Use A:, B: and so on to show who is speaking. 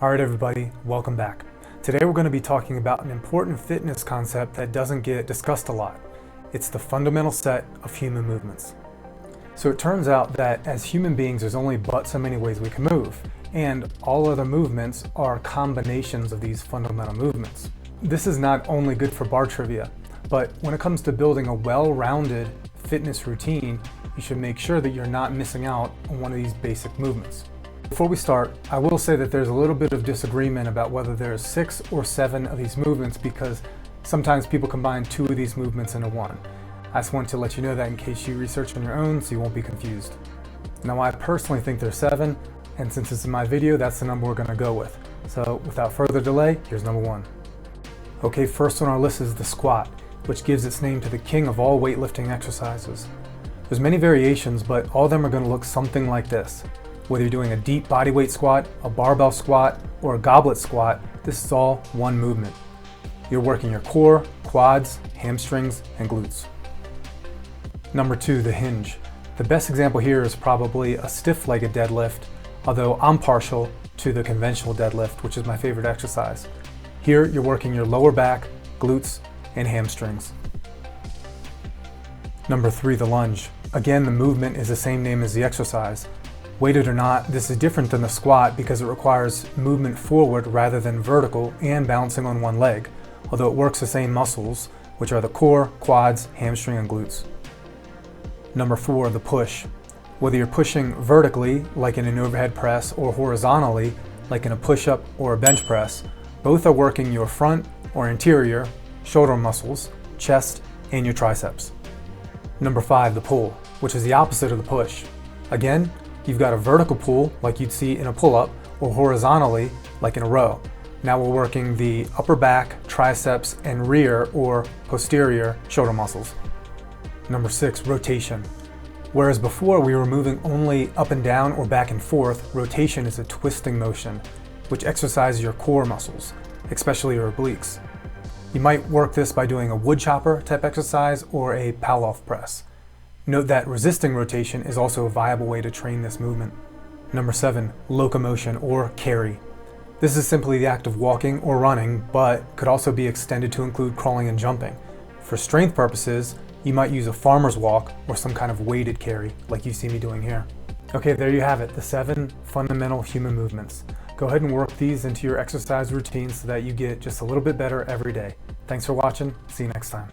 A: Alright everybody, welcome back. Today we're going to be talking about an important fitness concept that doesn't get discussed a lot. It's the fundamental set of human movements. So it turns out that as human beings there's only but so many ways we can move, and all other movements are combinations of these fundamental movements. This is not only good for bar trivia, but when it comes to building a well-rounded fitness routine, you should make sure that you're not missing out on one of these basic movements. Before we start, I will say that there's a little bit of disagreement about whether there's 6 or 7 of these movements because sometimes people combine 2 of these movements into one. I just want to let you know that in case you research on your own so you won't be confused. Now I personally think there's 7, and since this is my video, that's the number we're going to go with. So without further delay, here's number 1. Okay, first on our list is the squat, which gives its name to the king of all weightlifting exercises. There's many variations, but all of them are going to look something like this. Whether you're doing a deep bodyweight squat, a barbell squat, or a goblet squat, this is all one movement. You're working your core, quads, hamstrings, and glutes. Number 2, the hinge. The best example here is probably a stiff-legged deadlift, although I'm partial to the conventional deadlift, which is my favorite exercise. Here you're working your lower back, glutes, and hamstrings. Number 3, the lunge. Again, the movement is the same name as the exercise. Weighted or not, this is different than the squat because it requires movement forward rather than vertical and balancing on one leg, although it works the same muscles, which are the core, quads, hamstring, and glutes. Number 4, the push. Whether you're pushing vertically, like in an overhead press, or horizontally, like in a push-up or a bench press, both are working your front or anterior, shoulder muscles, chest, and your triceps. Number 5, the pull, which is the opposite of the push. Again, you've got a vertical pull like you'd see in a pull-up, or horizontally like in a row. Now we're working the upper back, triceps, and rear or posterior shoulder muscles. Number 6, rotation. Whereas before we were moving only up and down or back and forth, rotation is a twisting motion, which exercises your core muscles, especially your obliques. You might work this by doing a wood chopper type exercise or a Pallof press. Note that resisting rotation is also a viable way to train this movement. Number 7, locomotion or carry. This is simply the act of walking or running, but could also be extended to include crawling and jumping. For strength purposes, you might use a farmer's walk or some kind of weighted carry, like you see me doing here. Okay, there you have it, the 7 fundamental human movements. Go ahead and work these into your exercise routine so that you get just a little bit better every day. Thanks for watching, see you next time.